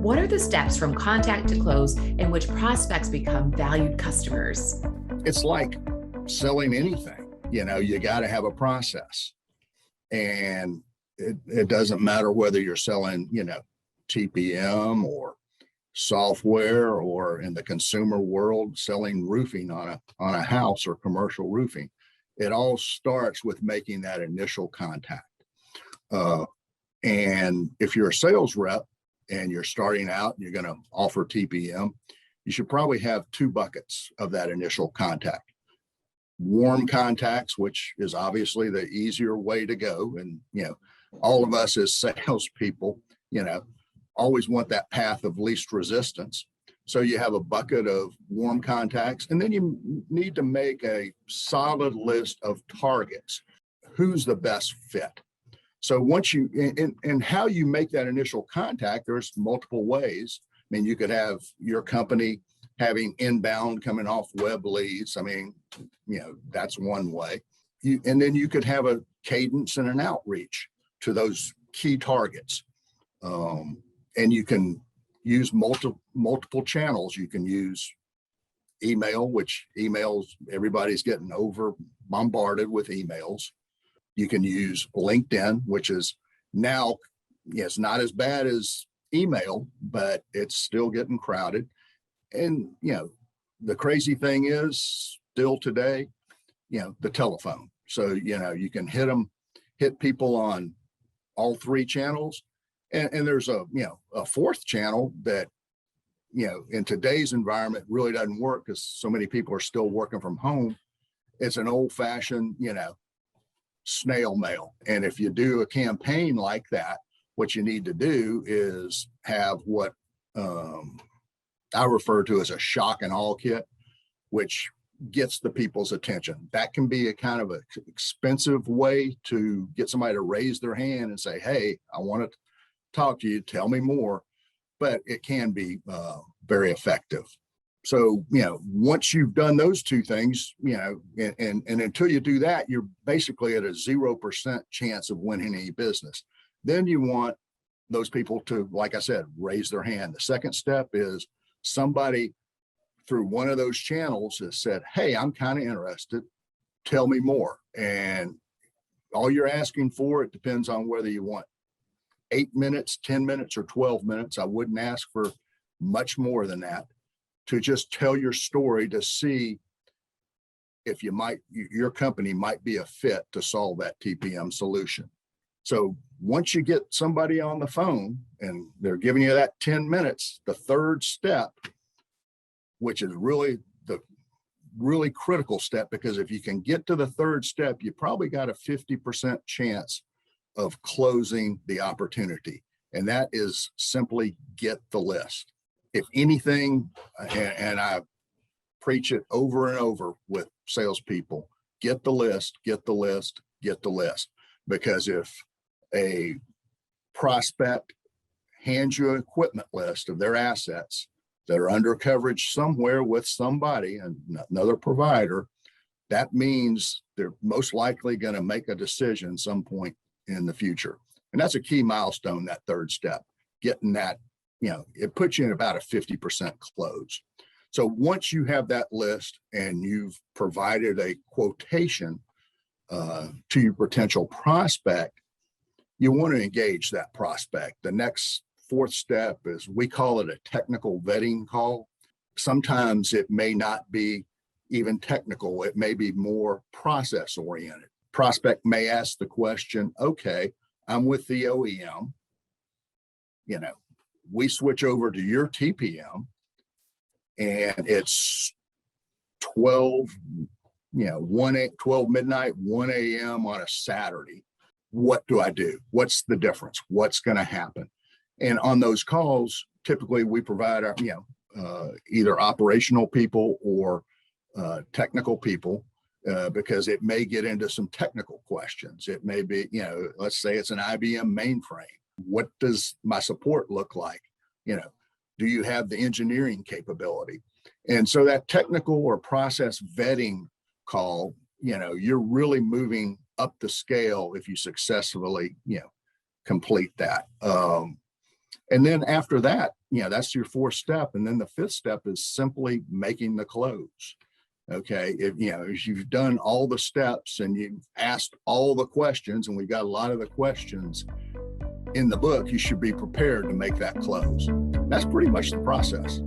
What are the steps from contact to close in which prospects become valued customers? It's like selling anything. You got to have a process. And it doesn't matter whether you're selling, TPM or software, or in the consumer world, selling roofing on a house or commercial roofing. It all starts with making that initial contact. And if you're a sales rep and you're starting out and you're going to offer TPM, you should probably have two buckets of that initial contact. Warm contacts, which is obviously the easier way to go. And, all of us as salespeople, always want that path of least resistance. So you have a bucket of warm contacts, and then you need to make a solid list of targets. Who's the best fit? So once you, and how you make that initial contact, there's multiple ways. I mean, you could have your company having inbound coming off web leads. I mean, that's one way. And then you could have a cadence and an outreach to those key targets. And you can use multiple channels. You can use email, which emails, everybody's getting bombarded with emails. You can use LinkedIn, which is now, it's not as bad as email, but it's still getting crowded. And, the crazy thing is still today, the telephone. So, you can hit people on all three channels. And there's a fourth channel that, in today's environment really doesn't work because so many people are still working from home. It's an old fashioned, snail mail. And if you do a campaign like that, what you need to do is have what I refer to as a shock and awe kit, which gets the people's attention. That can be a kind of an expensive way to get somebody to raise their hand and say, hey, I want to talk to you, tell me more, but it can be very effective. So, once you've done those two things, and until you do that, you're basically at a 0% chance of winning any business. Then you want those people to, like I said, raise their hand. The second step is somebody through one of those channels has said, hey, I'm kind of interested, tell me more. And all you're asking for, it depends on whether you want 8 minutes, 10 minutes, or 12 minutes. I wouldn't ask for much more than that, to just tell your story to see if your company might be a fit to solve that TPM solution. So once you get somebody on the phone and they're giving you that 10 minutes, the third step, which is really the really critical step, because if you can get to the third step, you probably got a 50% chance of closing the opportunity. And that is simply get the list. If anything, and I preach it over and over with salespeople, get the list, get the list, get the list. Because if a prospect hands you an equipment list of their assets that are under coverage somewhere with somebody, another provider, that means they're most likely going to make a decision some point in the future. And that's a key milestone, that third step, getting that, it puts you in about a 50% close. So once you have that list and you've provided a quotation to your potential prospect, you want to engage that prospect. The next fourth step is, we call it a technical vetting call. Sometimes it may not be even technical. It may be more process oriented. Prospect may ask the question, okay, I'm with the OEM, we switch over to your TPM and it's 12 midnight, 1 a.m. on a Saturday. What do I do? What's the difference? What's going to happen? And on those calls, typically we provide our, either operational people or technical people, because it may get into some technical questions. It may be, let's say it's an IBM mainframe. What does my support look like? Do you have the engineering capability? And so that technical or process vetting call, you're really moving up the scale if you successfully, complete that. And then after that, that's your fourth step. And then the fifth step is simply making the close. Okay. If you've done all the steps and you've asked all the questions, and we've got a lot of the questions in the book, you should be prepared to make that close. That's pretty much the process.